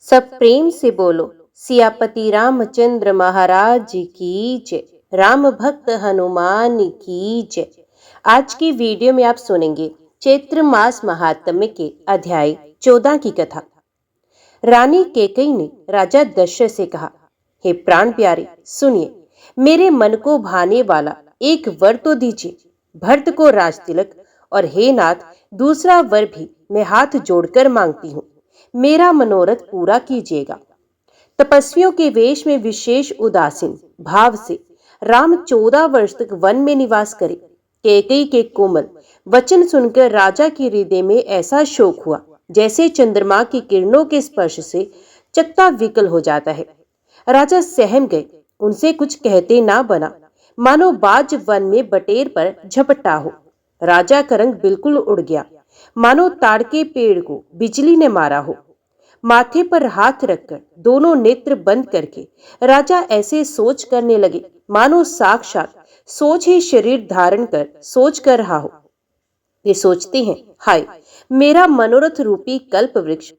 सब प्रेम से बोलो सियापति रामचंद्र महाराज की जय। राम भक्त हनुमान की जय। आज की वीडियो में आप सुनेंगे चैत्र मास महात्म्य के अध्याय 14 की कथा। रानी कैकेयी ने राजा दशरथ से कहा, हे प्राण प्यारे सुनिए, मेरे मन को भाने वाला एक वर तो दीजिए। भरत को राज तिलक और हे नाथ दूसरा वर भी मैं हाथ जोड़कर मांगती हूँ। मेरा मनोरथ पूरा कीजिएगा। तपस्वियों के वेश में विशेष उदासीन भाव से राम 14 वर्ष तक वन में निवास करे। कैकेयी के कोमल वचन सुनकर राजा के हृदय में ऐसा शोक हुआ जैसे चंद्रमा की किरणों के स्पर्श से चकता विकल हो जाता है। राजा सहम गए, उनसे कुछ कहते ना बना, मानो बाज वन में बटेर पर झपटा हो। राजा का रंग बिल्कुल उड़ गया, मानो ताड़ के पेड़ को बिजली ने मारा हो। माथे पर हाथ रखकर दोनों नेत्र बंद करके राजा ऐसे सोच करने लगे मानो साक्षात सोच ही शरीर धारण कर सोच कर रहा हो। ये सोचते हैं, हाय मेरा मनोरथ रूपी कल्प वृक्ष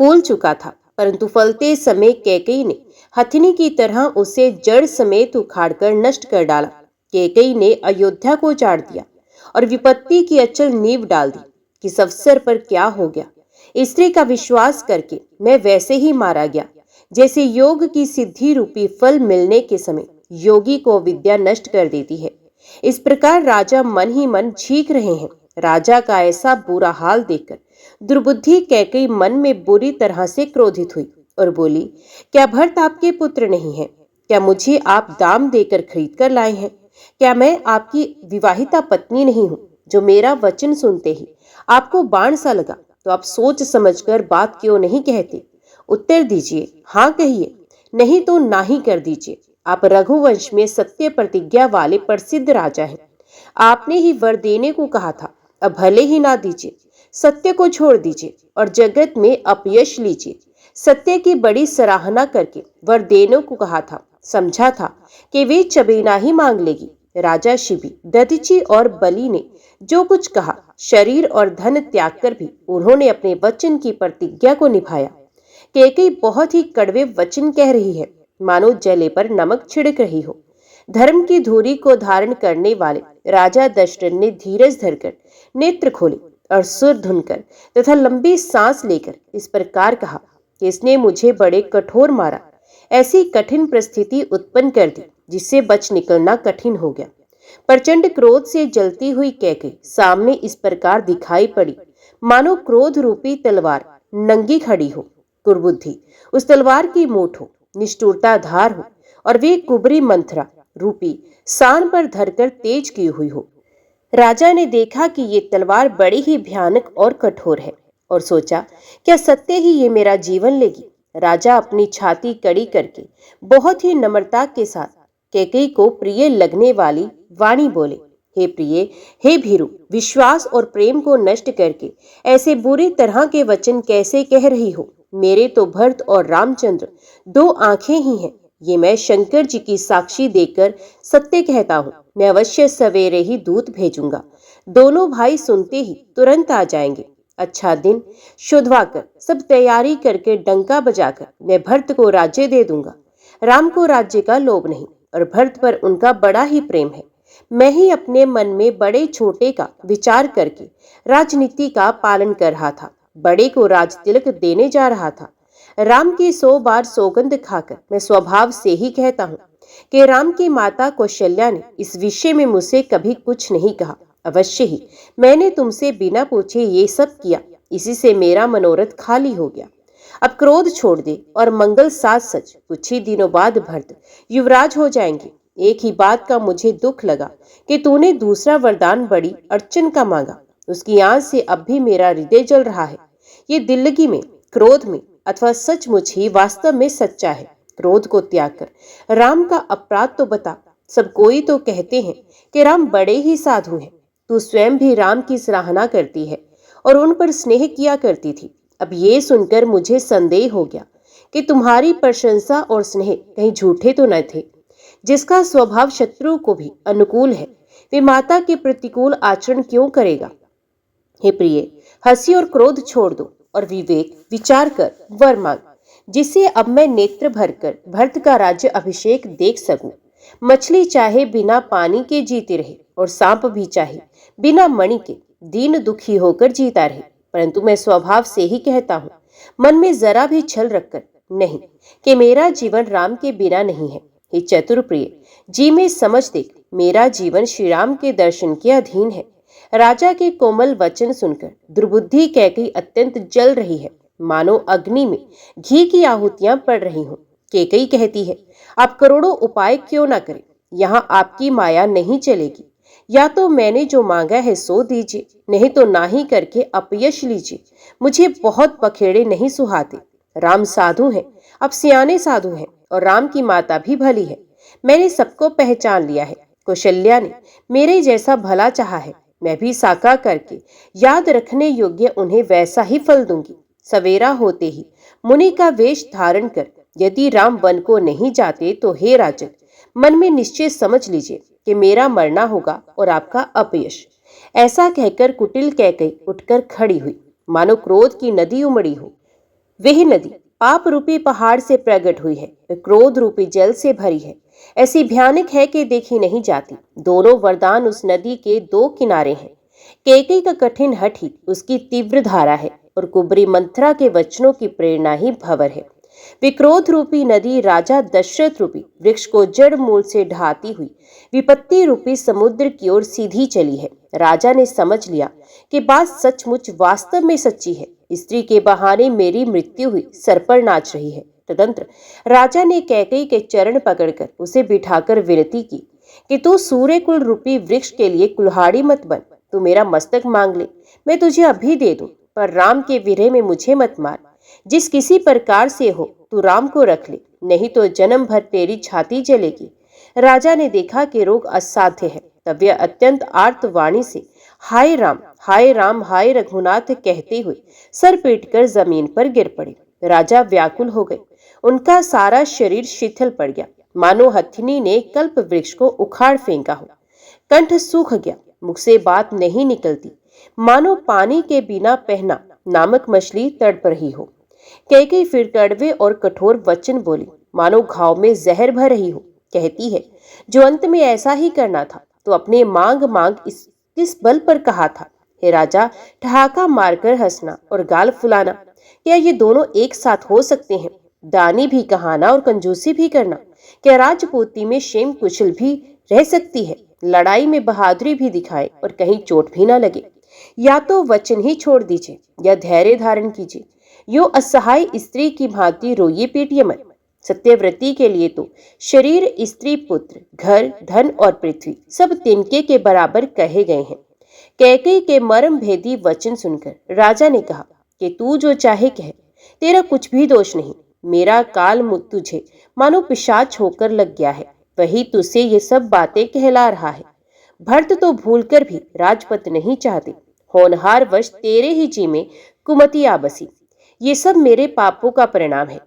फूल चुका था, परंतु फलते समय कैकेयी ने हथिनी की तरह उसे जड़ समेत उखाड़कर नष्ट कर डाला। कैकेयी ने अयोध्या को चाट दिया और विपत्ति की अचल नींव डाल दी। किस अवसर पर क्या हो गया। स्त्री का विश्वास करके मैं वैसे ही मारा गया जैसे योग की सिद्धि रूपी फल मिलने के समय योगी को विद्या नष्ट कर देती है। इस प्रकार राजा मन ही मन छींक रहे हैं। राजा का ऐसा बुरा हाल देखकर दुर्बुद्धि कैकेयी मन में बुरी तरह से क्रोधित हुई और बोली, क्या भरत आपके पुत्र नहीं है? क्या मुझे आप दाम देकर खरीद कर लाए हैं? क्या मैं आपकी विवाहिता पत्नी नहीं हूं जो मेरा वचन सुनते ही आपको बाण सा लगा तो आप सोच समझकर बात क्यों नहीं कहते? उत्तर दीजिए, हाँ कहिए, नहीं तो ना ही कर दीजिए। आप रघुवंश में सत्य प्रतिज्ञा वाले प्रसिद्ध राजा हैं। आपने ही वर देने को कहा था, अब भले ही ना दीजिए। सत्य को छोड़ दीजिए और जगत में अपयश लीजिए। सत्य की बड़ी सराहना करके वर देने को कहा था, समझा था कि वे चबेना ही मांग लेगी। राजा शिबी, दधिची और बलि ने जो कुछ कहा, शरीर और धन त्याग कर भी उन्होंने अपने वचन की प्रतिज्ञा को निभाया। कैकेयी बहुत ही कड़वे वचन कह रही है, मानो जले पर नमक छिड़क रही हो। धर्म की धुरी को धारण करने वाले राजा दशरथ ने धीरज धरकर नेत्र खोले और सुर धुनकर तथा लंबी सांस लेकर इस प्रकार कहा कि इसने मुझे बड़े कठोर मारा, ऐसी कठिन परिस्थिति उत्पन्न कर दी जिससे बच निकलना कठिन हो गया। प्रचंड क्रोध से जलती हुई कैकेयी सामने इस प्रकार दिखाई पड़ी मानो क्रोध रूपी तलवार नंगी खड़ी हो। कुर्बुद्धि उस तलवार की मूठ हो, निष्ठुरता धार हो और वे कुबरी मंथरा रूपी सान पर धरकर तेज की हुई हो। राजा ने देखा कि ये तलवार बड़ी ही भयानक और कठोर है और सोचा, क्या सत्य ही ये मेरा जीवन लेगी? राजा अपनी छाती कड़ी करके बहुत ही नम्रता के साथ कैकेयी को प्रिय लगने वाली वाणी बोले, हे प्रिय, हे भीरु, विश्वास और प्रेम को नष्ट करके ऐसे बुरी तरह के वचन कैसे कह रही हो? मेरे तो भरत और रामचंद्र 2 आंखें ही हैं। ये मैं शंकर जी की साक्षी देकर सत्य कहता हूँ। मैं अवश्य सवेरे ही दूत भेजूंगा। दोनों भाई सुनते ही तुरंत आ जाएंगे। अच्छा दिन शुद्धवाकर सब तैयारी करके डंका बजाकर मैं भरत को राज्य दे दूंगा। राम को राज्य का लोभ नहीं और भरत पर उनका बड़ा ही प्रेम है। मैं ही अपने मन में बड़े छोटे का विचार करके राजनीति का पालन कर रहा था। बड़े को राज तिलक देने जा रहा था। राम की 100 बार सौगंध खाकर मैं स्वभाव से ही कहता हूँ कि राम की माता कौशल्या ने इस विषय में मुझसे कभी कुछ नहीं कहा। अवश्य ही मैंने तुमसे बिना पूछे ये सब किया, इसी से मेरा मनोरथ खाली हो गया। अब क्रोध छोड़ दे और मंगल साथ सच। कुछ ही दिनों बाद भरत युवराज हो जाएंगे। एक ही बात का मुझे दुख लगा कि तूने दूसरा वरदान बड़ी अड़चन का मांगा। उसकी आंच से अब भी मेरा हृदय जल रहा है। ये दिल्लगी में, क्रोध में अथवा सचमुच ही वास्तव में सच्चा है? क्रोध को त्याग कर राम का अपराध तो बता। सब कोई तो कहते हैं कि राम बड़े ही साधु हैं। तू स्वयं भी राम की सराहना करती है और उन पर स्नेह किया करती थी। अब ये सुनकर मुझे संदेह हो गया कि तुम्हारी प्रशंसा और स्नेह कहीं झूठे तो न थे। जिसका स्वभाव शत्रु को भी अनुकूल है, वे माता के प्रतिकूल आचरण क्यों करेगा? हे प्रिय, हंसी और क्रोध छोड़ दो और विवेक विचार कर वर मांग। जिससे अब मैं नेत्र भरकर भरत का राज्य अभिषेक देख सकूं। मछली चाहे बिना पानी के जीती रहे और सांप भी चाहे बिना मणि के दीन दुखी होकर जीता रहे, परंतु मैं स्वभाव से ही कहता हूँ, मन में जरा भी छल रखकर नहीं, कि मेरा जीवन राम के बिना नहीं है। हे चतुर प्रिय, जी में समझ देख, मेरा जीवन श्री राम के दर्शन के अधीन है। राजा के कोमल वचन सुनकर दुर्बुद्धि कैकेयी अत्यंत जल रही है, मानो अग्नि में घी की आहुतियां पड़ रही हों। कैकेयी कहती है, आप करोड़ों उपाय क्यों ना करें, यहाँ आपकी माया नहीं चलेगी। या तो मैंने जो मांगा है सो दीजिए, नहीं तो ना ही करके अपयश लीजिए। मुझे बहुत पखेड़े नहीं सुहाते। राम साधु हैं, अब सियाने साधु हैं, और राम की माता भी भली है। मैंने सबको पहचान लिया है। कौशल्या ने मेरे जैसा भला चाहा है, मैं भी साका करके याद रखने योग्य उन्हें वैसा ही फल दूंगी। सवेरा होते ही मुनि का वेश धारण कर यदि राम वन को नहीं जाते तो हे राजन, मन में निश्चय समझ लीजिए कि मेरा मरना होगा और आपका अपयश। ऐसा कहकर कुटिल कैकेयी उठकर खड़ी हुई, मानो क्रोध की नदी उमड़ी हो। वह नदी पाप रूपी पहाड़ से प्रकट हुई है, क्रोध रूपी जल से भरी है। ऐसी भयानक है कि देखी नहीं जाती। दोनों वरदान उस नदी के दो किनारे हैं। कैकेयी का कठिन हठ ही उसकी तीव्र धारा है और कुबरी मंथरा के वचनों की प्रेरणा ही भंवर है। विक्रोध रूपी नदी राजा दशरथ रूपी वृक्ष को जड़ मूल से ढाती हुई विपत्ति रूपी समुद्र की ओर सीधी चली है। राजा ने समझ लिया कि बात सचमुच वास्तव में सच्ची है। स्त्री के बहाने मेरी मृत्यु हुई सर पर नाच रही है। तदंतर राजा ने कैकेयी के चरण पकड़कर उसे बिठाकर विनती की कि तू सूर्य कुल रूपी वृक्ष के लिए कुल्हाड़ी मत बन। तू मेरा मस्तक मांग ले, मैं तुझे अभी दे दूं, पर राम के विरह में मुझे मत मार। जिस किसी प्रकार से हो तू राम को रख ले, नहीं तो जन्म भर तेरी छाती जलेगी। राजा ने देखा कि रोग असाध्य है, तब वह अत्यंत आर्तवाणी से हाय राम हाय राम हाय रघुनाथ कहते हुए सर पीटकर जमीन पर गिर पड़े। राजा व्याकुल हो गए, उनका सारा शरीर शिथिल पड़ गया, मानो हथिनी ने कल्प वृक्ष को उखाड़ फेंका हो। कंठ सूख गया, मुख से बात नहीं निकलती, मानो पानी के बिना पहना नामक मछली तड़प रही हो। कैकेयी फिर कड़वे और कठोर वचन बोली, मानो घाव में जहर भर रही हो। कहती है, जो अंत में ऐसा ही करना था तो अपने मांग मांग इस बल पर कहा था। हे राजा, ठहाका मारकर हंसना और गाल फुलाना, क्या ये दोनों एक साथ हो सकते हैं? दानी भी कहाना और कंजूसी भी करना, क्या राजपूती में शेम कुशल भी रह सकती है? लड़ाई में बहादुरी भी दिखाए और कहीं चोट भी ना लगे। या तो वचन ही छोड़ दीजिए या धैर्य धारण कीजिए। यो असहाय स्त्री की भांति रोइए पीटिए मत। सत्यव्रती के लिए तो शरीर, स्त्री, पुत्र, घर, धन और पृथ्वी सब तिनके के बराबर कहे गए हैं। कैकेयी के मर्म भेदी वचन सुनकर राजा ने कहा कि तू जो चाहे कह, तेरा कुछ भी दोष नहीं। मेरा काल तुझे मानो पिशाच होकर लग गया है, वही तुझसे ये सब बातें कहला रहा है। भरत तो भूलकर भी राजपद नहीं चाहते, होनहार वश तेरे ही जी में कुमति आ बसी। ये सब मेरे पापों का परिणाम है,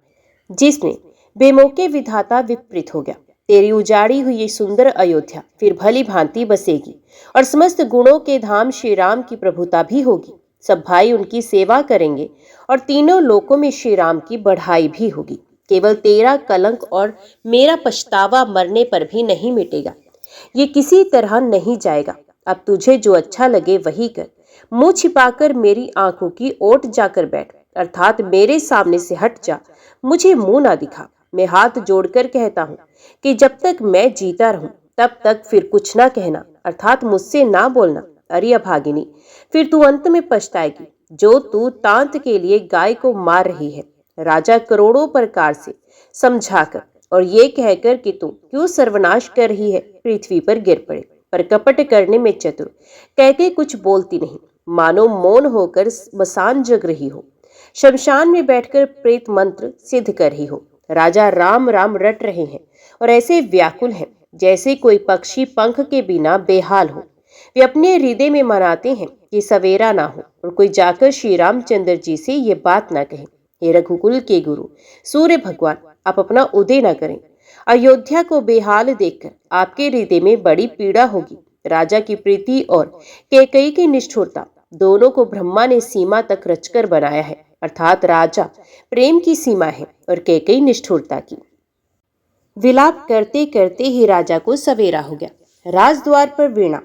जिसमें बेमौके विधाता विपरीत हो गया। तेरी उजाड़ी हुई ये सुंदर अयोध्या फिर भली भांति बसेगी और समस्त गुणों के धाम श्री राम की प्रभुता भी होगी। सब भाई उनकी सेवा करेंगे और तीनों लोकों में श्री राम की बढ़ाई भी होगी। केवल तेरा कलंक और मेरा पछतावा मरने पर भी नहीं मिटेगा। ये किसी तरह नहीं जाएगा। अब तुझे जो अच्छा लगे वही कर। मुंह छिपाकर मेरी आंखों की ओट जाकर बैठ, अर्थात मेरे सामने से हट जा, मुझे मुंह ना दिखा। मैं हाथ जोड़कर कहता हूँ कि जब तक मैं जीता रहूं तब तक फिर कुछ ना कहना, अर्थात मुझसे ना बोलना। अरे अभागिनी, फिर तू अंत में पछताएगी, जो तू तांत के लिए गाय को मार रही है। राजा करोड़ों प्रकार से समझाकर और ये कहकर कि तू क्यों सर्वनाश कर रही है, पृथ्वी पर गिर पड़े, पर कपट करने में चतुर कैकेयी कुछ बोलती नहीं, मानो मौन होकर मसान जग रही हो, शमशान में बैठकर प्रेत मंत्र सिद्ध कर रही हो। राजा राम राम रट रहे हैं और ऐसे व्याकुल हैं जैसे कोई पक्षी पंख के बिना बेहाल हो। वे अपने हृदय में मनाते हैं कि सवेरा ना हो और कोई जाकर श्री रामचंद्र जी से ये बात ना कहे। हे रघुकुल के गुरु सूर्य भगवान, आप अपना उदय न करें। अयोध्या को बेहाल देखकर आपके हृदय में बड़ी पीड़ा होगी। राजा की प्रीति और कैकेयी की निष्ठुरता दोनों को ब्रह्मा ने सीमा तक रचकर बनाया है। अर्थात राजा प्रेम की सीमा है और कैकेयी निष्ठुरता की। विलाप करते करते ही राजा को सवेरा हो गया। राजद्वार पर वीणा,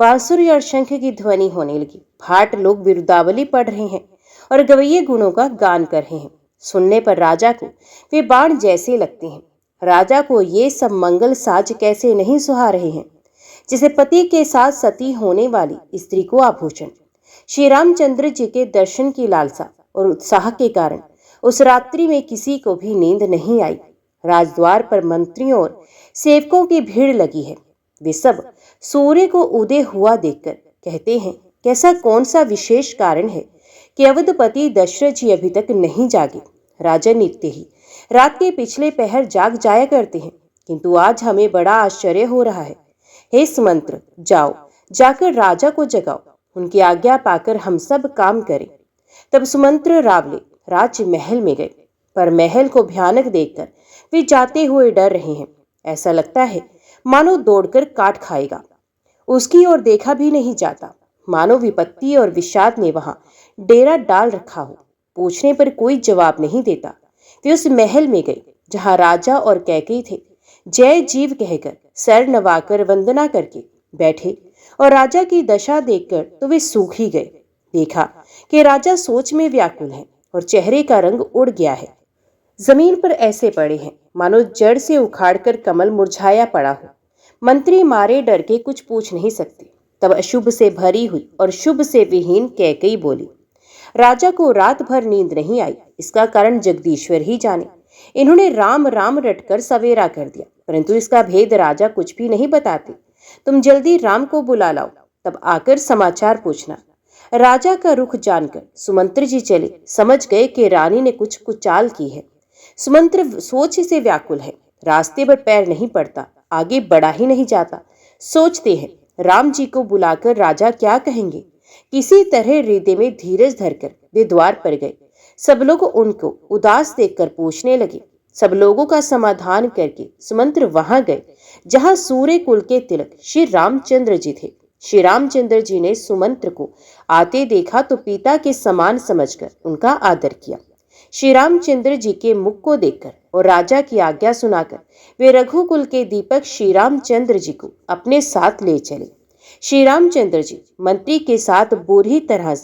बांसुरी और शंख की ध्वनि होने लगी। भाट लोग बिरुदावली पढ़ रहे हैं और गवैये गुणों का गान कर रहे हैं। सुनने पर राजा को वे बाण जैसे लगते हैं। राजा को ये सब मंगल साज कैसे नहीं सुहा रहे हैं, जिसे पति के साथ सती होने वाली स्त्री को आभूषण। श्री रामचंद्र जी के दर्शन की लालसा और उत्साह के कारण उस रात्रि में किसी को भी नींद नहीं आई। राजद्वार पर मंत्रियों और सेवकों की भीड़ लगी है। वे सब सूर्य को उदय हुआ देखकर कहते हैं कि ऐसा कौन सा विशेष कारण है कि अवधपति दशरथ जी अभी तक नहीं जागे। राजा नित्य ही रात के पिछले पहर जाग जाया करते हैं, किंतु आज हमें बड़ा आश्चर्य हो रहा है। हे सुमंत्र, जाओ, जाकर राजा को जगाओ, उनकी आज्ञा पाकर हम सब काम करें। तब सुमंत्र रावले राजमहल में गए, पर महल को भयानक देखकर वे जाते हुए डर रहे हैं। ऐसा लगता है मानो दौड़कर काट खाएगा। उसकी ओर देखा भी नहीं जाता, मानो विपत्ति और विषाद ने वहां डेरा डाल रखा हो। पूछने पर कोई जवाब नहीं देता। वे उस महल में गए जहां राजा और कैकेयी थे। जय जीव कहकर सर नवाकर वंदना करके बैठे और राजा की दशा देखकर तो वे सूख ही गए। देखा कि राजा सोच में व्याकुल है और चेहरे का रंग उड़ गया है। जमीन पर ऐसे पड़े हैं मानो जड़ से उखाड़कर कमल मुरझाया पड़ा हो। मंत्री मारे डर के कुछ पूछ नहीं सकते। तब अशुभ से भरी हुई और शुभ से विहीन कैकेयी बोली, राजा को रात भर नींद नहीं आई, इसका कारण जगदीश्वर ही जाने। इन्होंने राम राम रटकर सवेरा कर दिया, परंतु इसका भेद राजा कुछ भी नहीं बताते। तुम जल्दी राम को बुला लाओ, तब आकर समाचार पूछना। राजा का रुख जानकर सुमंत्र जी चले, समझ गए कि रानी ने कुछ कुचाल की है। सुमंत्र सोच से व्याकुल है, रास्ते पर पैर नहीं पड़ता, आगे बढ़ा ही नहीं जाता। सोचते हैं राम जी को बुलाकर राजा क्या कहेंगे। किसी तरह हृदय में धीरज धरकर वे द्वार पर गए। सब लोग उनको उदास देखकर पूछने लगे। सब लोगों का समाधान करके सुमंत्र वहां गए जहां सूर्य कुल के तिलक श्री रामचंद्र जी थे। श्री रामचंद्र जी ने सुमंत्र को आते देखा तो पिता के समान समझकर उनका आदर किया। श्री रामचंद्र जी के मुख को देखकर और राजा की आज्ञा सुनाकर वे रघुकुल के दीपक श्री रामचंद्र जी को अपने साथ ले चले। श्री रामचंद्र जी मंत्री के साथ बुरी तरह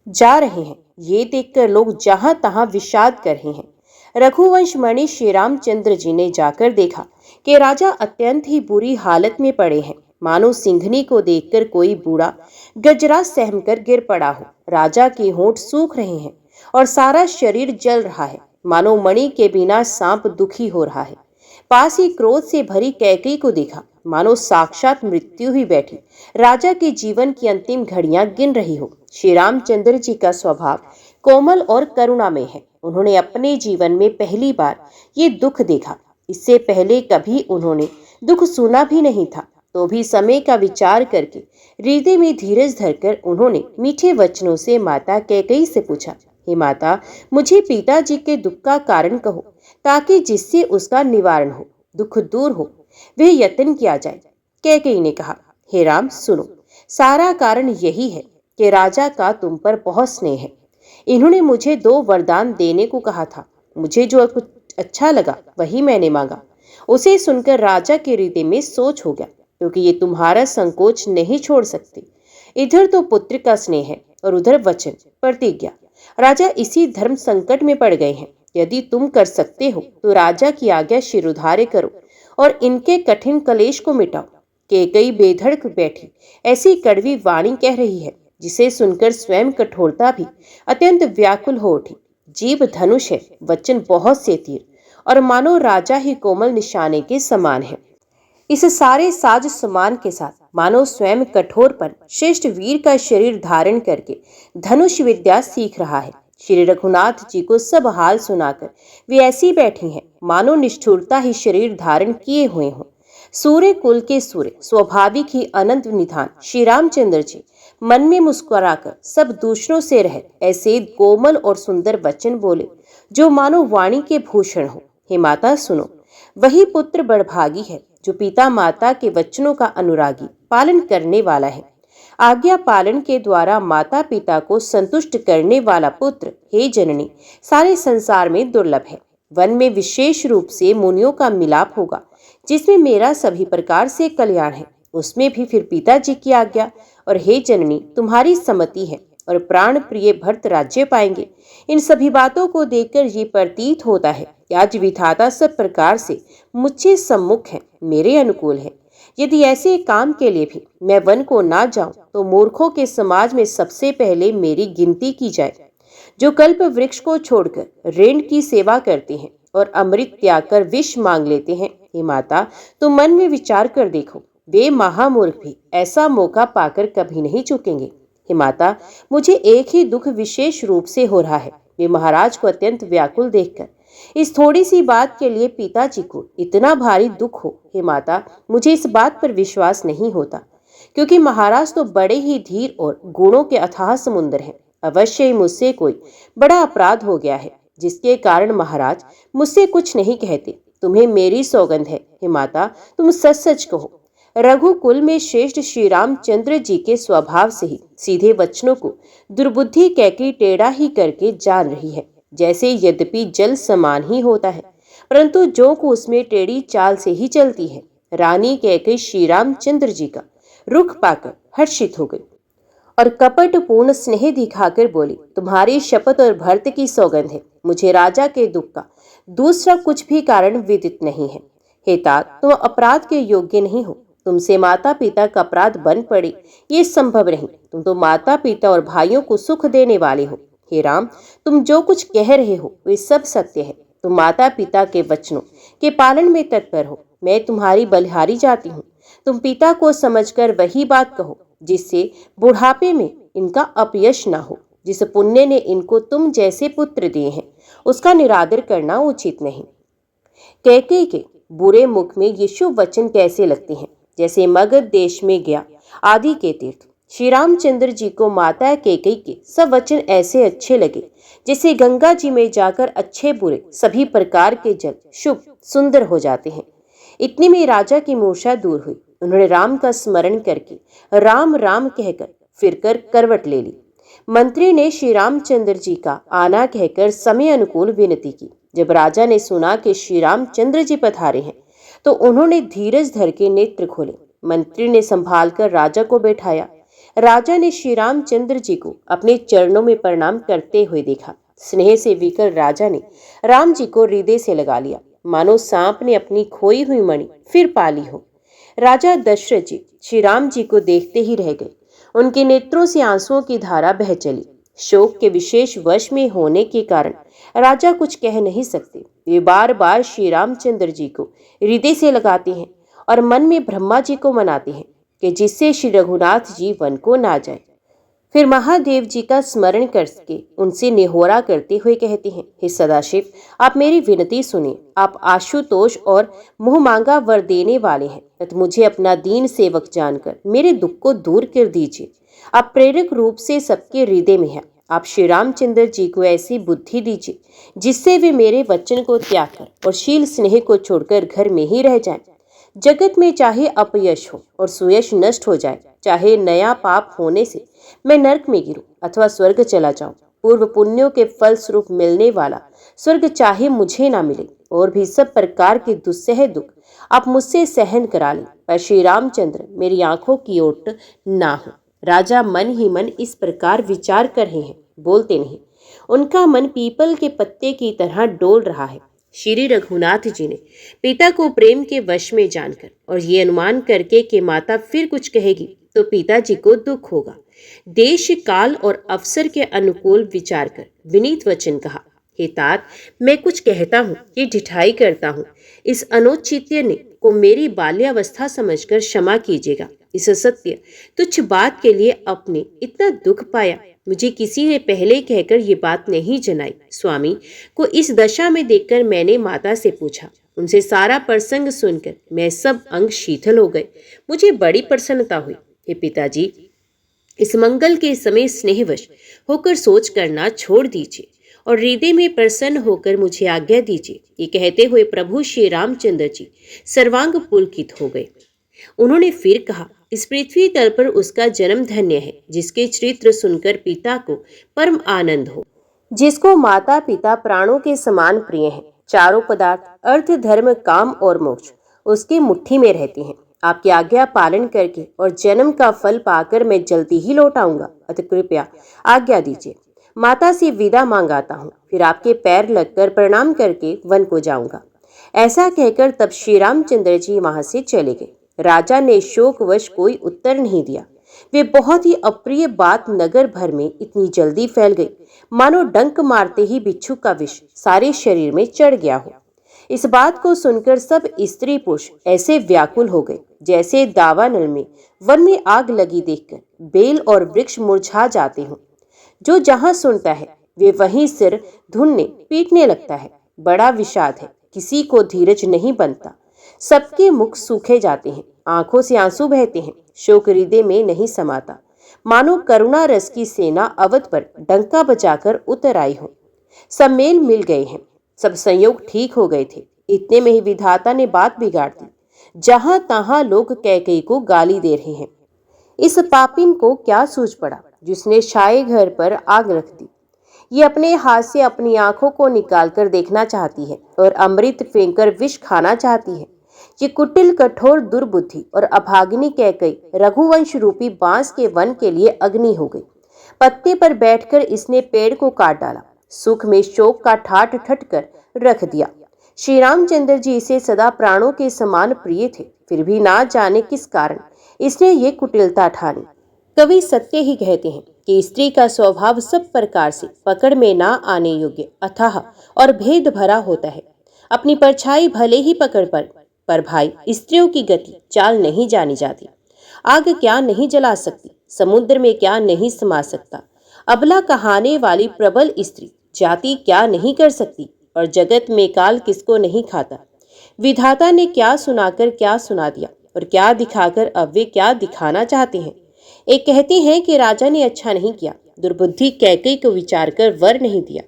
जा रहे हैं, ये देखकर लोग जहां तहां विषाद कर रहे हैं। रघुवंश मणि श्री रामचंद्र जी ने जाकर देखा कि राजा अत्यंत ही बुरी हालत में पड़े हैं, मानो सिंघनी को देखकर कोई बूढ़ा गजरा सहमकर गिर पड़ा हो। राजा के होंठ सूख रहे हैं और सारा शरीर जल रहा है, मानो मणि के बिना सांप दुखी हो रहा है। पास ही क्रोध से भरी कैकेयी को देखा, मानो साक्षात मृत्यु ही बैठी राजा के जीवन की अंतिम घड़ियां गिन रही हो। श्री रामचंद्र जी का स्वभाव कोमल और करुणामय है। उन्होंने अपने जीवन में पहली बार ये दुख देखा। इससे पहले कभी उन्होंने दुख सुना भी नहीं था। तो भी समय का विचार करके हृदय में धीरज धरकर उन्होंने मीठे वचनों से माता कैकेयी से पूछा, हे माता, मुझे पिताजी के दुख का कारण कहो, ताकि जिससे उसका निवारण हो, दुख दूर हो, वह यत्न किया जाए। कैकेयी ने कहा, हे राम, सुनो, सारा कारण यही है कि राजा का तुम पर बहुत स्नेह है। इन्होंने मुझे 2 वरदान देने को कहा था। मुझे जो कुछ अच्छा लगा वही मैंने मांगा। उसे सुनकर राजा के हृदय में सोच हो गया, क्योंकि ये तुम्हारा संकोच नहीं छोड़ सकते। इधर तो पुत्र का स्नेह है और उधर वचन, प्रतिज्ञा। राजा इसी धर्म संकट में पड़ गए हैं। यदि तुम कर सकते हो तो राजा की आज्ञा शिरोधार्य करो और इनके कठिन कलेश को मिटाओ। कैकेयी बेधड़क बैठी ऐसी कड़वी वाणी कह रही है, जिसे सुनकर स्वयं कठोरता भी अत्यंत व्याकुल हो उठी। जीभ धनुष है, वचन बहुत से तीर, और मानो राजा ही कोमल निशाने के समान है। इस सारे साज समान के साथ मानो स्वयं कठोरपन श्रेष्ठ वीर का शरीर धारण करके धनुष विद्या सीख रहा है। श्री रघुनाथ जी को सब हाल सुनाकर वे ऐसी बैठी हैं मानो निष्ठुरता ही शरीर धारण किए हुए हों। सूर्य कुल के सूर्य, स्वाभाविक ही अनंत निधान श्री रामचंद्र जी मन में मुस्कुराकर सब दूसरों से रह ऐसे कोमल और सुंदर वचन बोले जो मानो वाणी के भूषण हो। हे माता, सुनो, वही पुत्र बड़भागी है जो पिता माता के वचनों का अनुरागी पालन करने वाला है। आज्ञा पालन के द्वारा माता पिता को संतुष्ट करने वाला पुत्र, हे जननी, सारे संसार में दुर्लभ है। वन में विशेष रूप से मुनियों का मिलाप होगा, जिसमें मेरा सभी प्रकार से कल्याण है, उसमें भी फिर पिताजी की आज्ञा। और हे जननी, तुम्हारी सम्मति है और प्राण प्रिय भरत राज्य पाएंगे। इन सभी बातों को देखकर ये प्रतीत होता है कि आज विधाता सब प्रकार से मुझसे सम्मुख है, मेरे अनुकूल है। यदि ऐसे काम के लिए भी मैं वन को ना जाऊं तो मूर्खों के समाज में सबसे पहले मेरी गिनती की जाए। जो कल्प वृक्ष को छोड़कर ऋण की सेवा करते हैं और अमृत त्याग कर विष मांग लेते हैं, हे माता, तुम मन में विचार कर देखो, वे महामूर्ख भी ऐसा मौका पाकर कभी नहीं चूकेंगे। हे माता, मुझे एक ही दुख विशेष रूप से हो रहा है। वे महाराज को अत्यंत व्याकुल देखकर इस थोड़ी सी बात के लिए पिताजी को इतना भारी दुख हो। हे माता, मुझे इस बात पर विश्वास नहीं होता, क्योंकि महाराज तो बड़े ही धीर और गुणों के अथाह समुद्र हैं। अवश्य ही मुझसे कोई बड़ा अपराध हो गया है, जिसके कारण महाराज मुझसे कुछ नहीं कहते। तुम्हें मेरी सौगंध है, हे माता, तुम सच सच कहो। रघुकुल में श्रेष्ठ श्री रामचंद्र जी के स्वभाव से ही सीधे वचनों को दुर्बुद्धि कैकी टेढ़ा ही करके जान रही है। जैसे यद्यपि जल समान ही होता है, परंतु जो को उसमें टेढ़ी चाल से ही चलती है। रानी कैकेयी श्री रामचंद्र जी का रुख पाकर हर्षित हो गई और कपट पूर्ण स्नेह दिखाकर बोली, तुम्हारी शपथ और भरत की सौगंध है, मुझे राजा के दुख का दूसरा कुछ भी कारण विदित नहीं है। हे तात, तुम अपराध के योग्य नहीं हो। तुमसे माता पिता का अपराध बन पड़े, ये संभव नहीं। तुम तो माता पिता और भाइयों को सुख देने वाले हो। हे राम, तुम जो कुछ कह रहे हो वे सब सत्य है। तुम माता पिता के वचनों के पालन में तत्पर हो। मैं तुम्हारी बलिहारी जाती हूँ। तुम पिता को समझकर वही बात कहो जिससे बुढ़ापे में इनका अपयश न हो। जिस पुण्य ने इनको तुम जैसे पुत्र दिए हैं, उसका निरादर करना उचित नहीं। कैकेयी के बुरे मुख में ये शुभ वचन कैसे लगते हैं, जैसे मगध देश में गया आदि के तीर्थ। श्री रामचंद्र जी को माता कैकेयी के सब वचन ऐसे अच्छे लगे जैसे गंगा जी में जाकर अच्छे बुरे सभी प्रकार के जल शुभ सुंदर हो जाते हैं। इतने में राजा की मूर्छा दूर हुई। उन्होंने राम का स्मरण करके राम राम कहकर फिरकर करवट ले ली। मंत्री ने श्री रामचंद्र जी का आना कहकर समय अनुकूल विनती की। जब राजा ने सुना कि श्री रामचंद्र जी पधारे हैं, तो उन्होंने धीरज धर के नेत्र खोले। मंत्री ने संभाल कर राजा को बैठाया। राजा ने श्री रामचंद्र जी को अपने चरणों में प्रणाम करते हुए देखा। स्नेह से विकल राजा ने राम जी को हृदय से लगा लिया, मानो सांप ने अपनी खोई हुई मणि फिर पाली हो। राजा दशरथ जी श्री राम जी को देखते ही रह गए। उनके नेत्रों से आंसुओं की धारा बह चली। शोक के विशेष वश में होने के कारण राजा कुछ कह नहीं सकते। वे बार बार श्री रामचंद्र जी को हृदय से लगाते हैं और मन में ब्रह्मा जी को मनाते हैं कि जिससे श्री रघुनाथ जी वन को ना जाए। फिर महादेव जी का स्मरण करके उनसे निहोरा करते हुए कहते हैं, हे सदाशिव, आप मेरी विनती सुनिए। आप आशुतोष और मुंह मांगा वर देने वाले हैं, तथा मुझे अपना दीन सेवक जानकर मेरे दुख को दूर कर दीजिए। आप प्रेरक रूप से सबके हृदय में हैं। आप श्री रामचंद्र जी को ऐसी बुद्धि दीजिए जिससे वे मेरे वचन को त्याग कर और शील स्नेह को छोड़कर घर में ही रह जाएं। जगत में चाहे अपयश हो और सुयश नष्ट हो जाए, चाहे नया पाप होने से मैं नरक में गिरूं अथवा स्वर्ग चला जाऊं, पूर्व पुण्यों के फल स्वरूप मिलने वाला स्वर्ग चाहे मुझे ना मिले, और भी सब प्रकार के दुस्सह दुख आप मुझसे सहन करा लें, पर श्री रामचंद्र मेरी आंखों की ओट ना हो। राजा मन ही मन इस प्रकार विचार कर रहे हैं, बोलते नहीं। उनका मन पीपल के पत्ते की तरह डोल रहा है। श्री रघुनाथ जी ने पिता को प्रेम के वश में जानकर और ये अनुमान करके कि माता फिर कुछ कहेगी तो पिताजी को दुख होगा, देश काल और अवसर के अनुकूल विचार कर विनीत वचन कहा, हे तात, मैं कुछ कहता हूँ, ये ढिठाई करता हूँ। इस अनौचित्य ने को मेरी बाल्यावस्था समझकर क्षमा कीजिएगा। इस सत्य तुच्छ बात के लिए अपने इतना दुख पाया, मुझे किसी ने पहले कहकर ये बात नहीं जनाई। स्वामी को इस दशा में देखकर मैंने माता से पूछा। उनसे सारा प्रसंग सुनकर मैं सब अंग शीतल हो गए। मुझे बड़ी प्रसन्नता हुई। हे पिताजी, इस मंगल के समय स्नेहवश होकर सोच करना छोड़ दीजिए और हृदय में प्रसन्न होकर मुझे आज्ञा दीजिए। ये कहते हुए प्रभु श्री रामचंद्र जी सर्वांग पुलकित हो गए। उन्होंने फिर कहा, इस पृथ्वी तल पर उसका जन्म धन्य है, जिसके चरित्र सुनकर पिता को परम आनंद हो, जिसको माता पिता प्राणों के समान प्रिय हैं। चारों पदार्थ अर्थ धर्म काम और मोक्ष उसकी मुट्ठी में रहते हैं। आपकी आज्ञा पालन करके और जन्म का फल पाकर मैं जल्दी ही लौट आऊंगा, अतः कृपया आज्ञा दीजिए। माता से विदा मांगाता हूँ, फिर आपके पैर लगकर प्रणाम करके वन को जाऊंगा। ऐसा कहकर तब श्री रामचंद्र जी वहां से चले गए। राजा ने शोकवश कोई उत्तर नहीं दिया। वे बहुत ही अप्रिय बात नगर भर में इतनी जल्दी फैल गई, मानो डंक मारते ही बिच्छू का विष सारे शरीर में चढ़ गया हो। इस बात को सुनकर सब स्त्री पुरुष ऐसे व्याकुल हो गए जैसे दावानल में वन में आग लगी देखकर बेल और वृक्ष मुरझा जाते हों। जो जहां सुनता है वे वहीं सिर धुनने पीटने लगता है। बड़ा विषाद है, किसी को धीरज नहीं बनता। सबके मुख सूखे जाते हैं, आंखों से आंसू बहते हैं, शोक हृदय में नहीं समाता। मानो करुणा रस की सेना अवध पर डंका बजाकर उतर आई हो। सब मेल मिल गए हैं, सब संयोग ठीक हो गए थे। इतने में ही विधाता ने बात बिगाड़ दी। जहां तहां लोग कैकेयी को गाली दे रहे हैं। इस पापिन को क्या सूझ पड़ा जिसने शाही घर पर आग रख दी। ये अपने हाथ से अपनी आंखों को निकालकर देखना चाहती है और अमृत फेंककर विष खाना चाहती है। ये कुटिल कठोर दुर्बुद्धि और अभागिनी कैकेयी रघुवंश रूपी बांस के वन के लिए अग्नि हो गई। पत्ते पर बैठकर इसने पेड़ को काट डाला, सुख में शोक का ठाठ ठट कर रख दिया। श्री रामचंद्र जी इसे सदा प्राणों के समान प्रिय थे, फिर भी ना जाने किस कारण इसने ये कुटिलता ठानी। कवि सत्य ही कहते हैं कि स्त्री का स्वभाव सब प्रकार से पकड़ में ना आने योग्य अथाह और भेद भरा होता है। अपनी परछाई भले ही पकड़ पर भाई स्त्रियों की गति चाल नहीं जानी जाती। आग क्या नहीं जला सकती, समुद्र में क्या नहीं समा सकता। अबला कहाने वाली प्रबल स्त्री जाति क्या नहीं कर सकती, और जगत में काल किसको नहीं खाता। विधाता ने क्या सुनाकर क्या सुना दिया, और क्या दिखाकर अब वे क्या दिखाना चाहते हैं। एक कहते हैं कि राजा ने अच्छा नहीं किया, दुर्बुद्धि कैकेयी को विचार कर वर नहीं दिया।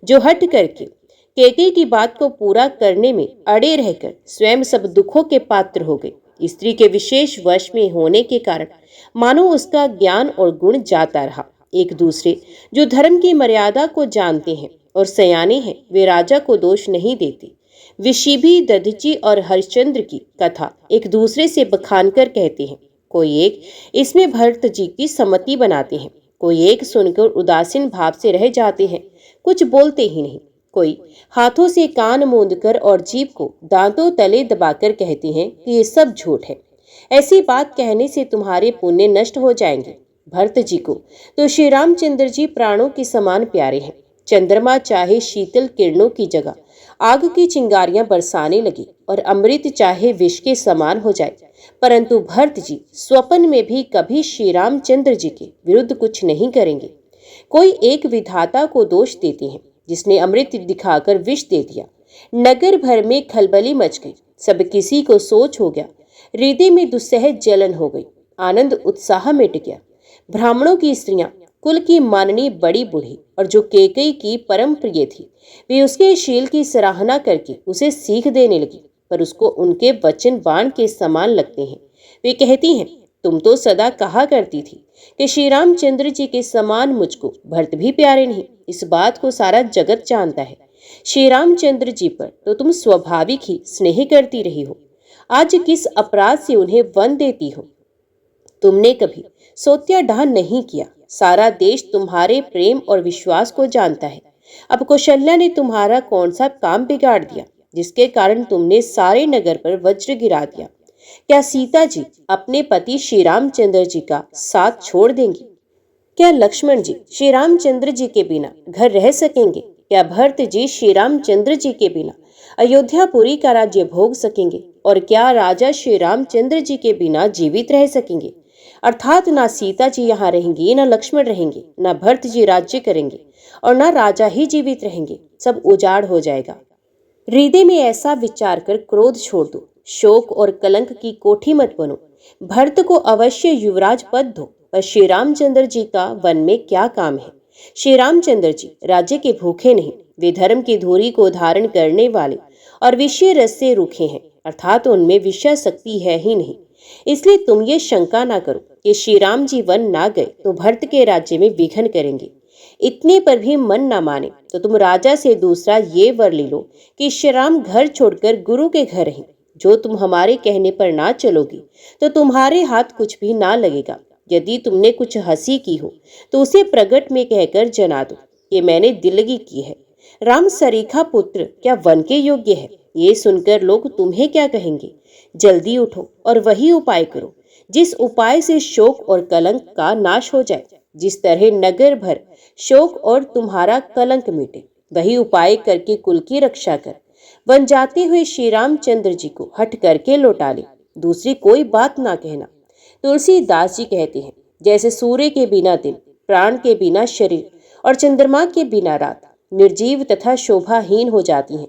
जो हट करके कैकेयी की बात को पूरा करने में अड़े रहकर स्वयं सब दुखों के पात्र हो गए। स्त्री के विशेष वश में होने के कारण मानो उसका ज्ञान और गुण जाता रहा। एक दूसरे जो धर्म की मर्यादा को जानते हैं और सयाने हैं, वे राजा को दोष नहीं देते। विशिभी, दधीची और हरिश्चंद्र की कथा एक दूसरे से बखान कर कहते हैं। कोई एक इसमें भरत जी की सम्मति बनाते हैं, कोई एक सुनकर उदासीन भाव से रह जाते हैं, कुछ बोलते ही नहीं। कोई हाथों से कान मूंदकर और जीभ को दांतों तले दबाकर कहते हैं कि ये सब झूठ है। ऐसी बात कहने से तुम्हारे पुण्य नष्ट हो जाएंगे। भरत जी को तो श्री रामचंद्र जी प्राणों के समान प्यारे हैं। चंद्रमा चाहे शीतल किरणों की जगह आग की चिंगारियां बरसाने लगे और अमृत चाहे विष के समान हो जाए, परंतु भरत जी स्वप्न में भी कभी श्री रामचंद्र जी के विरुद्ध कुछ नहीं करेंगे। कोई एक विधाता को दोष देते हैं जिसने अमृत दिखाकर विष दे दिया। नगर भर में खलबली मच गई, सब किसी को सोच हो गया, हृदय में दुस्सहज जलन हो गई, आनंद उत्साह मिट गया। ब्राह्मणों की स्त्रियां कुल की माननी बड़ी बूढ़ी और जो कैकेयी की परम प्रिय थी, वे उसके शील की सराहना करके उसे सीख देने लगी, पर उसको उनके वचन बाण के समान लगते हैं। वे कहती हैं, तुम तो सदा कहा करती थी कि श्री रामचंद्र जी के समान मुझको भरत भी प्यारे नहीं। इस बात को सारा जगत जानता है। श्री रामचंद्र जी पर तो तुम स्वाभाविक ही स्नेह करती रही हो, आज किस अपराध से उन्हें वन देती हो। तुमने कभी सोत्याडाह नहीं किया। सारा देश तुम्हारे प्रेम और विश्वास को जानता है। अब कौशल्या ने तुम्हारा कौन सा काम बिगाड़ दिया जिसके कारण तुमने सारे नगर पर वज्र गिरा दिया। क्या सीता जी अपने पति श्री रामचंद्र जी का साथ छोड़ देंगी? क्या लक्ष्मण जी श्री रामचंद्र जी के बिना घर रह सकेंगे? क्या भरत जी श्री रामचंद्र जी के बिना अयोध्यापुरी का राज्य भोग सकेंगे? और क्या राजा श्री रामचंद्र जी के बिना जीवित रह सकेंगे? अर्थात ना सीता जी यहाँ रहेंगी, ना लक्ष्मण रहेंगे, ना भरत जी राज्य करेंगे, और ना राजा ही जीवित रहेंगे। सब उजाड़ हो जाएगा। हृदय में ऐसा विचार कर क्रोध छोड़ दो, शोक और कलंक की कोठी मत बनो। भरत को अवश्य युवराज पद दो, पर श्री रामचंद्र जी का वन में क्या काम है? श्री रामचंद्र जी राज्य के भूखे नहीं, वे धर्म की धुरी को धारण करने वाले और विषय रस से रूखे हैं, अर्थात उनमें विषय शक्ति है ही नहीं। इसलिए तुम ये शंका ना करो कि श्री राम जी वन ना गए तो भरत के राज्य में विघ्न करेंगे। इतने पर भी मन ना माने तो तुम राजा से दूसरा ये वर ले लो कि श्री राम घर छोड़कर गुरु के घर रहें। जो तुम हमारे कहने पर ना चलोगी तो तुम्हारे हाथ कुछ भी ना लगेगा। यदि तुमने कुछ हंसी की हो तो उसे प्रगट में कहकर जना दो कि मैंने दिलगी की है। राम सरीखा पुत्र क्या वन के योग्य है? ये सुनकर लोग तुम्हें क्या कहेंगे? जल्दी उठो और वही उपाय करो जिस उपाय से शोक और कलंक का नाश हो जाए। जिस तरह नगर भर शोक और तुम्हारा कलंक मिटे, वही उपाय करके कुल की रक्षा कर वन जाते हुए श्री रामचंद्र जी को हट करके लौटा ले। दूसरी कोई बात ना कहना। तुलसीदास जी कहते हैं, जैसे सूर्य के बिना दिन, प्राण के बिना शरीर और चंद्रमा के बिना रात निर्जीव तथा शोभाहीन हो जाती हैं,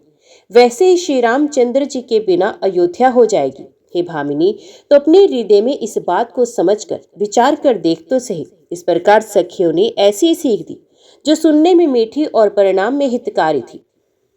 वैसे ही श्री रामचंद्र जी के बिना अयोध्या हो जाएगी। हे भामिनी, तो अपने हृदय में इस बात को समझकर विचार कर देख तो सही। इस प्रकार सखियों ने ऐसी सीख दी जो सुनने में मीठी और परिणाम में हितकारी थी।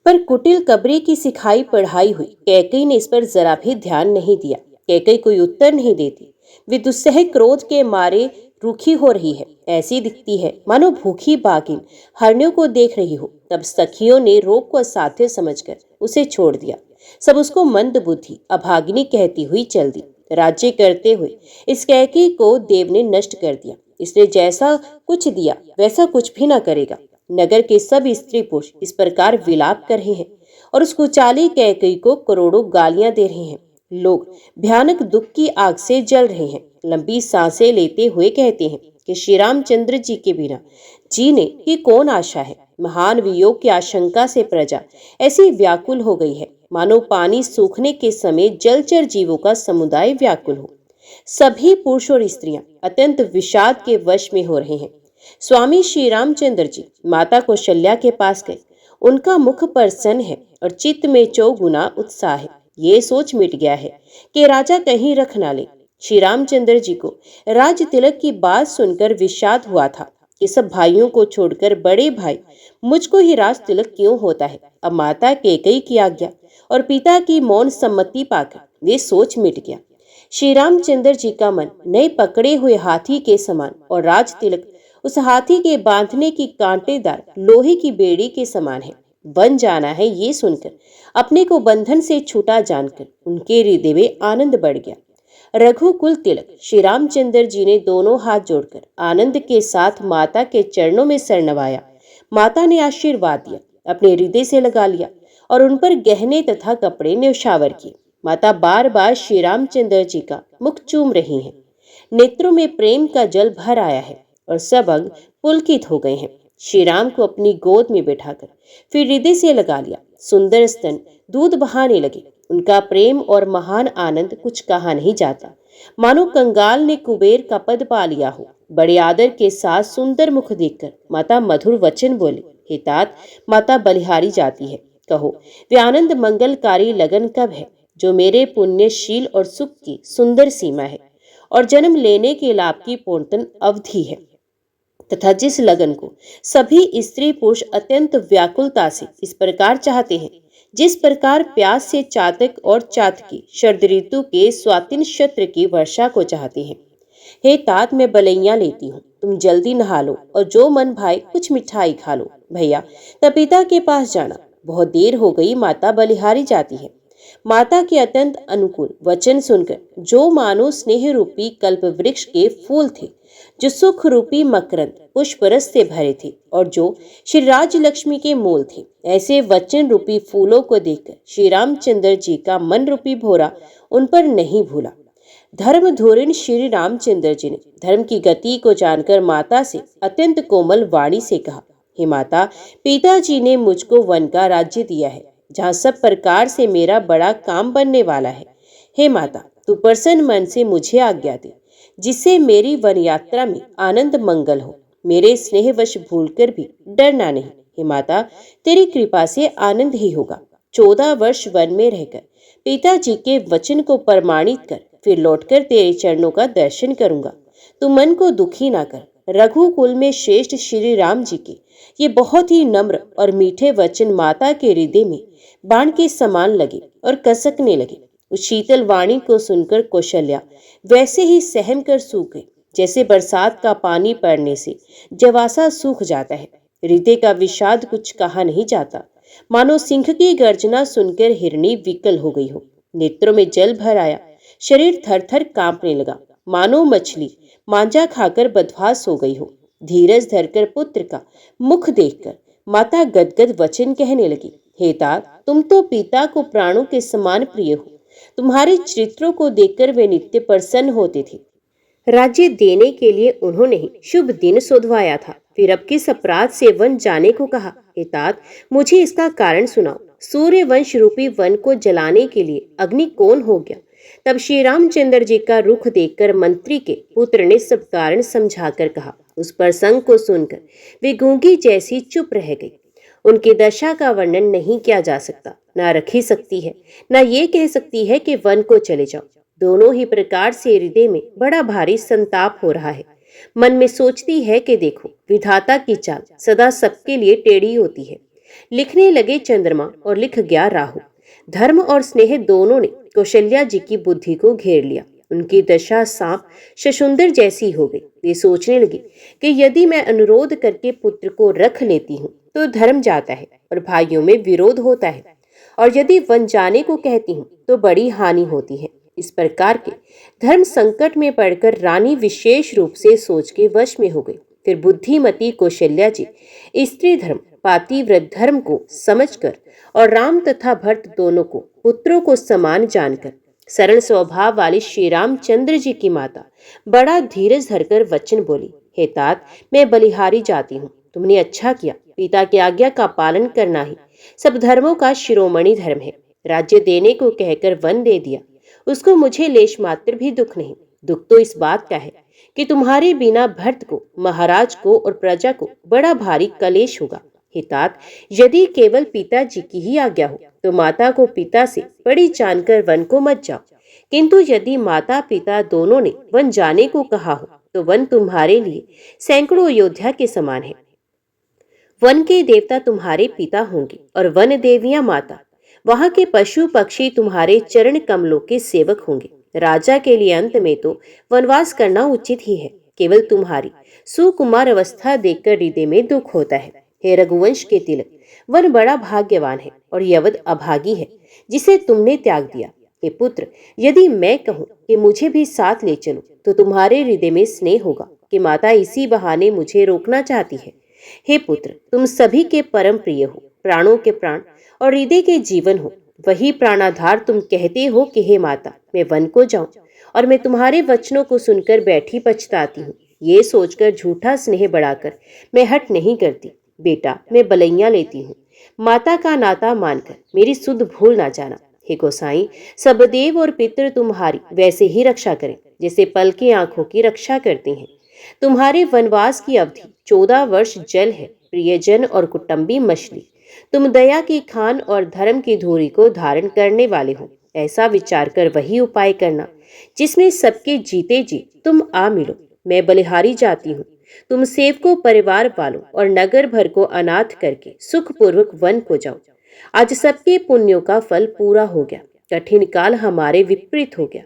पर कुटिल कबरे की सिखाई पढ़ाई हुई कैकई ने इस पर जरा भी ध्यान नहीं दिया। कैकई कोई उत्तर नहीं देती। वे दुस्सह क्रोध के मारे रूखी हो रही है। ऐसी दिखती है मानो भूखी बाघिन हरणियों को देख रही हो। तब सखियों ने रोग को असाध्य समझकर उसे छोड़ दिया। सब उसको मंद बुद्धि अभागिनी कहती हुई चल दी। राज्य करते हुए इस कैकई को देव ने नष्ट कर दिया। इसने जैसा कुछ दिया वैसा कुछ भी न करेगा। नगर के सब स्त्री पुरुष इस प्रकार विलाप कर रहे हैं और उस कुचाली कैकई को करोड़ों गालियां दे रहे हैं। लोग भयानक दुख की आग से जल रहे हैं। लंबी सांसें लेते हुए कहते हैं कि श्री रामचंद्र जी के बिना जीने की कौन आशा है। महान वियोग की आशंका से प्रजा ऐसी व्याकुल हो गई है मानो पानी सूखने के समय जलचर जीवों का समुदाय व्याकुल हो। सभी पुरुष और स्त्रियां अत्यंत विषाद के वश में हो रहे हैं। स्वामी श्री रामचंद्र जी माता कौशल्या के पास गए। उनका मुख प्रसन्न है और चित्त में चौगुना उत्साह है। ये सोच मिट गया है कि राजा कहीं रख ना ले। श्री रामचंद्र जी को राज तिलक की बात सुनकर विषाद हुआ था कि सब भाइयों को छोड़कर बड़े भाई मुझको ही राज तिलक क्यों होता है। अब माता कैकई की आज्ञा और पिता की मौन सम्मति पाकर ये सोच मिट गया। श्री रामचंद्र जी का मन नए पकड़े हुए हाथी के समान और राज तिलक उस हाथी के बांधने की कांटेदार लोहे की बेड़ी के समान है। बन जाना है ये सुनकर अपने को बंधन से छूटा जानकर उनके हृदय में आनंद बढ़ गया। रघुकुल तिलक श्री रामचंद्र जी ने दोनों हाथ जोड़कर आनंद के साथ माता के चरणों में सिर नवाया। माता ने आशीर्वाद दिया, अपने हृदय से लगा लिया और उन पर गहने तथा कपड़े न्यौछावर किए। माता बार बार श्री रामचंद्र जी का मुख चूम रही हैं। नेत्रों में प्रेम का जल भर आया है और सब अंग पुलकित हो गए हैं। श्री राम को अपनी गोद में बैठाकर फिर हृदय से लगा लिया। सुंदर स्तन दूध बहाने लगे। उनका प्रेम और महान आनंद कुछ कहा नहीं जाता। मानो कंगाल ने कुबेर का पद पा लिया हो। बड़े आदर के साथ सुंदर मुख देखकर माता मधुर वचन बोले, हे तात, माता बलिहारी जाती है। कहो वे आनंद मंगलकारी लगन कब है जो मेरे पुण्यशील और सुख की सुंदर सीमा है और जन्म लेने के लाभ की पूर्णतन अवधि है, तथा जिस लगन को सभी स्त्री पुरुष अत्यंत व्याकुलता से इस प्रकार चाहते हैं जिस प्रकार प्यास से चातक और चातकी शरद ऋतु के स्वातिन नक्षत्र की वर्षा को चाहते हैं। हे तात, मैं बलैया लेती हूँ, तुम जल्दी नहा लो और जो मन भाई कुछ मिठाई खा लो। भैया तब पिता के पास जाना, बहुत देर हो गई, माता बलिहारी जाती है। माता के अत्यंत अनुकूल वचन सुनकर जो मानो स्नेह रूपी कल्प वृक्ष के फूल थे, जो सुख रूपी मकरंद पुष्प रस से भरे थे और जो श्री राज लक्ष्मी के मूल थे, ऐसे वचन रूपी फूलों को देखकर श्री रामचंद्र जी का मन रूपी भोरा उन पर नहीं भूला। धर्म धोरण श्री रामचंद्र जी ने धर्म की गति को जानकर माता से अत्यंत कोमल वाणी से कहा, हे माता, पिताजी ने मुझको वन का राज्य दिया है जहाँ सब प्रकार से मेरा बड़ा काम बनने वाला है। हे माता, तू प्रसन्न मन से मुझे आज्ञा दे जिससे मेरी वन यात्रा में आनंद मंगल हो। मेरे स्नेहवश भूलकर भी डरना नहीं। हे माता, तेरी कृपा से आनंद ही होगा। 14 वर्ष वन में रहकर पिताजी के वचन को प्रमाणित कर फिर लौटकर तेरे चरणों का दर्शन करूंगा। तू मन को दुखी ना कर। रघुकुल में श्रेष्ठ श्री राम जी के ये बहुत ही नम्र और मीठे वचन माता के हृदय में बाण के समान लगे और कसकने लगे। उस शीतल वाणी को सुनकर कौशल्या वैसे ही सहम कर सूख गई जैसे बरसात का पानी पड़ने से जवासा सूख जाता है। हृदय का विषाद कुछ कहा नहीं जाता, मानो सिंह की गर्जना सुनकर हिरनी विकल हो गई हो। नेत्रों में जल भर आया, शरीर थर थर कांपने लगा, मानो मछली मांजा खाकर बदवास हो गई हो। धीरज धरकर पुत्र का मुख देखकर माता गदगद वचन कहने लगी, हे तात, तुम तो पिता को प्राणों के समान प्रिय हो। तुम्हारे चरित्रों को देखकर वे नित्य प्रसन्न होते थे। राज्य देने के लिए उन्होंने ही शुभ दिन सोधवाया था, फिर अब किस अपराध से वन जाने को कहा? हे तात, मुझे इसका कारण सुनाओ। सूर्य वंश रूपी वन को जलाने के लिए अग्नि कौन हो गया? तब श्री रामचंद्र जी का रुख देखकर मंत्री के पुत्र ने सब कारण समझाकर कहा। उस प्रसंग को सुनकर वे गूंगी जैसी चुप रह गई। उनकी दशा का वर्णन नहीं किया जा सकता, ना रखी सकती है, ना ये कह सकती है कि वन को चले जाओ। दोनों ही प्रकार से हृदय में बड़ा भारी संताप हो रहा है। मन में सोचती है कि देखो, विधाता की चाल सदा सबके लिए टेढ़ी होती है। लिखने लगे चंद्रमा और लिख गया राहु। धर्म और स्नेह दोनों ने कौशल्या जी की बुद्धि को घेर लिया। उनकी दशा सांप शशुंदर जैसी हो गई। वे सोचने लगी कि यदि मैं अनुरोध करके पुत्र को रख लेती हूँ तो धर्म जाता है और भाइयों में विरोध होता है, और यदि वन जाने को कहती हूँ तो बड़ी हानि होती है। इस प्रकार के धर्म संकट में पड़कर रानी विशेष रूप से सोच के वश में हो गई। फिर बुद्धिमती कौशल्या जी स्त्री धर्म पातिव्रत धर्म को समझकर और राम तथा भरत दोनों को पुत्रों को समान जानकर सरल स्वभाव वाली श्री रामचंद्र जी की माता बड़ा धीरज धरकर वचन बोली, हे तात, मैं बलिहारी जाती हूँ। तुमने अच्छा किया। पिता की आज्ञा का पालन करना ही सब धर्मों का शिरोमणि धर्म है। राज्य देने को कहकर वन दे दिया, उसको मुझे लेश मात्र भी दुख नहीं। दुख तो इस बात का है कि तुम्हारे बिना भरत को, महाराज को और प्रजा को बड़ा भारी कलेश होगा। हे तात, यदि केवल पिताजी की ही आज्ञा हो तो माता को पिता से बड़ी जानकर वन को मत जाओ, किंतु यदि माता पिता दोनों ने वन जाने को कहा हो तो वन तुम्हारे लिए सैकड़ों अयोध्या के समान है। वन के देवता तुम्हारे पिता होंगे और वन देवियां माता। वहां के पशु पक्षी तुम्हारे चरण कमलों के सेवक होंगे। राजा के लिए अंत में तो वनवास करना उचित ही है। केवल तुम्हारी सुकुमार अवस्था देखकर हृदय में दुख होता है। हे रघुवंश के तिलक, वन बड़ा भाग्यवान है और यवद अभागी है जिसे तुमने त्याग दिया। हे पुत्र, यदि मैं कहूँ कि मुझे भी साथ ले चलो तो तुम्हारे हृदय में स्नेह होगा कि माता इसी बहाने मुझे रोकना चाहती है। हे पुत्र, तुम सभी के परम प्रिय हो, प्राणों के प्राण और हृदय के जीवन हो। वही प्राणाधार तुम कहते हो कि हे माता, मैं वन को जाऊं, और मैं तुम्हारे वचनों को सुनकर बैठी पछताती हूँ। ये सोचकर झूठा स्नेह बढ़ाकर मैं हट नहीं करती। बेटा, मैं बलैया लेती हूँ। माता का नाता मानकर मेरी सुध भूल ना जाना। हे गोसाई, सब देव और पितृ तुम्हारी वैसे ही रक्षा करें जैसे पल की आंखों की रक्षा करते हैं। तुम्हारे वनवास की अवधि 14 वर्ष जल है, प्रियजन और कुटुंबी मछली। तुम दया की खान और धर्म की धूरी को धारण करने वाले हो। ऐसा विचार कर वही उपाय करना जिसमें सबके जीते जी तुम आ मिलो। मैं बलिहारी जाती हूँ। तुम सेवकों, परिवार वालों और नगर भर को अनाथ करके सुखपूर्वक वन को जाओ। आज सबके पुण्यों का फल पूरा हो गया। कठिन काल हमारे विपरीत हो गया।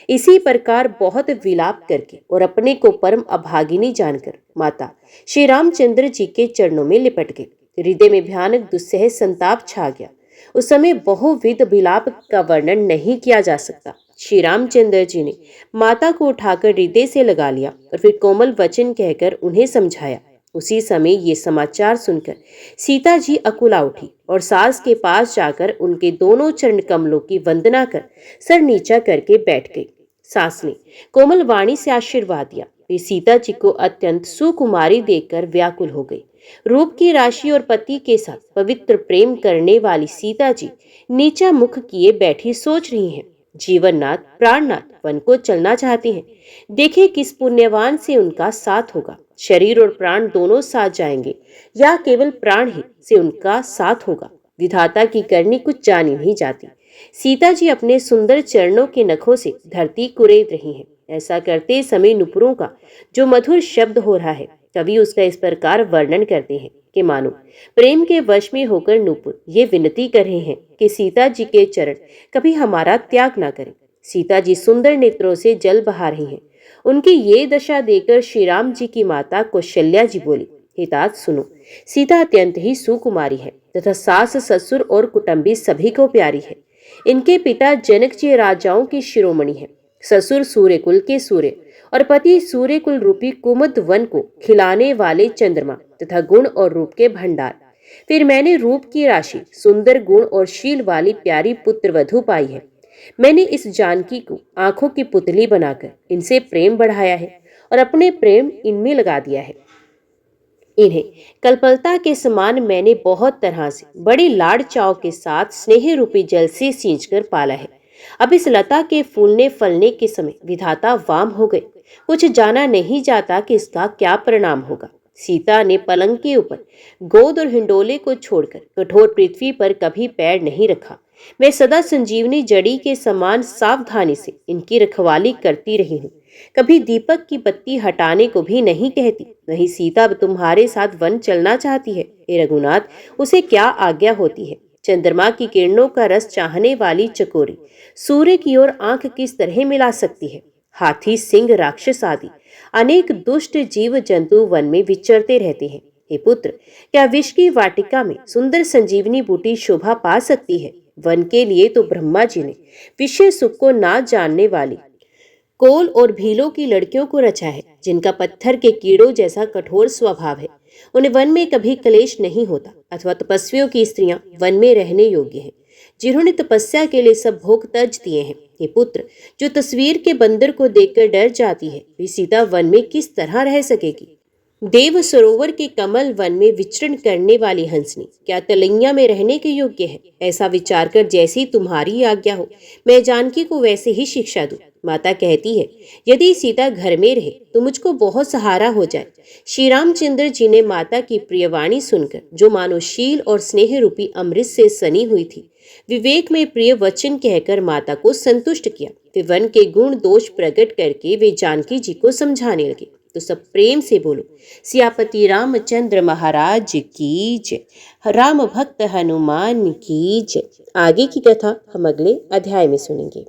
इसी प्रकार बहुत विलाप करके और अपने को परम अभागिनी जानकर माता श्री रामचंद्र जी के चरणों में लिपट गई। हृदय में भयानक दुस्सह संताप छा गया। उस समय बहुविध विलाप का वर्णन नहीं किया जा सकता। श्री रामचंद्र जी ने माता को उठाकर हृदय से लगा लिया और फिर कोमल वचन कहकर उन्हें समझाया। उसी समय ये समाचार सुनकर सीता जी अकुला उठी और सास के पास जाकर उनके दोनों चरण कमलों की वंदना कर सर नीचा करके बैठ गई। सास ने कोमल वाणी से आशीर्वाद दिया। वे सीता जी को अत्यंत सुकुमारी देखकर व्याकुल हो गई। रूप की राशि और पति के साथ पवित्र प्रेम करने वाली सीता जी नीचा मुख किए बैठी सोच रही हैं। जीवननाथ, प्राणनाथ वन को चलना चाहती हैं। देखे किस पुण्यवान से उनका साथ होगा। शरीर और प्राण दोनों साथ जाएंगे या केवल प्राण ही से उनका साथ होगा। विधाता की करनी कुछ जानी नहीं जाती। सीता जी अपने सुंदर चरणों के नखों से धरती कुरेद रही हैं। ऐसा करते समय नुपुरों का जो मधुर शब्द हो रहा है कवि उसका इस प्रकार वर्णन करते हैं कि मानो प्रेम के वश में होकर नूपुर ये विनती कर रहे हैं कि सीता जी के चरण कभी हमारा त्याग ना करें। सीता जी सुंदर नेत्रों से जल बहा रही हैं। उनकी ये दशा देखकर श्री राम जी की माता कौशल्या जी बोली, हितात सुनो, सीता अत्यंत ही सुकुमारी है तथा सास ससुर और कुटुंबी सभी को प्यारी है। इनके पिता जनक जी राजाओं की शिरोमणि है, ससुर सूर्य कुल के सूर्य और पति सूर्य कुल रूपी कुमुद वन को खिलाने वाले चंद्रमा तथा गुण और रूप के भंडार। फिर मैंने रूप की राशि, सुंदर गुण और शील वाली प्यारी पुत्र वधु पाई है। मैंने इस जानकी को आंखों की पुतली बनाकर इनसे प्रेम बढ़ाया है और अपने प्रेम इनमें लगा दिया है। इन्हें कल्पलता के समान मैंने बहुत तरह से बड़ी लाड़ चाव के साथ स्नेह रूपी जल से सींचकर पाला है। अब इस लता के फूलने फलने के समय विधाता वाम हो गए। कुछ जाना नहीं जाता कि इसका क्या परिणाम होगा। सीता ने पलंग के ऊपर गोद और हिंडोले को छोड़कर कठोर पृथ्वी पर कभी पैर नहीं रखा। मैं सदा संजीवनी जड़ी के समान सावधानी से इनकी रखवाली करती रही हूँ। कभी दीपक की बत्ती हटाने को भी नहीं कहती। वही सीता तुम्हारे साथ वन चलना चाहती है। हे रघुनाथ, उसे क्या आज्ञा होती है? चंद्रमा की किरणों का रस चाहने वाली चकोरी सूर्य की ओर आंख किस तरह मिला सकती है? हाथी, सिंह, राक्षस आदि अनेक दुष्ट जीव जंतु वन में विचरते रहते हैं। हे पुत्र, क्या विष की वाटिका में सुंदर संजीवनी बूटी शोभा पा सकती है? वन के लिए तो ब्रह्मा जी ने विषय सुख को ना जानने वाली कोल और भीलों की लड़कियों को रचा है, जिनका पत्थर के कीड़ों जैसा कठोर स्वभाव है। उन्हें वन में कभी क्लेश नहीं होता। अथवा तपस्वियों की स्त्रियां वन में रहने योग्य हैं, जिन्होंने तपस्या के लिए सब भोग तज दिए हैं। ये पुत्र, जो तस्वीर के बंदर को देखकर डर जाती है, वे सीता वन में किस तरह रह सकेगी? देव सरोवर के कमल वन में विचरण करने वाली हंसनी क्या तलैया में रहने के योग्य है? ऐसा विचार कर जैसी तुम्हारी आज्ञा हो, मैं जानकी को वैसे ही शिक्षा दूं। माता कहती है, यदि सीता घर में रहे तो मुझको बहुत सहारा हो जाए। श्री रामचंद्र जी ने माता की प्रियवाणी सुनकर, जो मानो शील और स्नेह रूपी अमृत से सनी हुई थी, विवेक में प्रिय वचन कहकर माता को संतुष्ट किया। फिर वन के गुण दोष प्रकट करके वे जानकी जी को समझाने लगे। तो सब प्रेम से बोलो, सियापति रामचंद्र महाराज की जय। राम भक्त हनुमान की जय। आगे की कथा हम अगले अध्याय में सुनेंगे।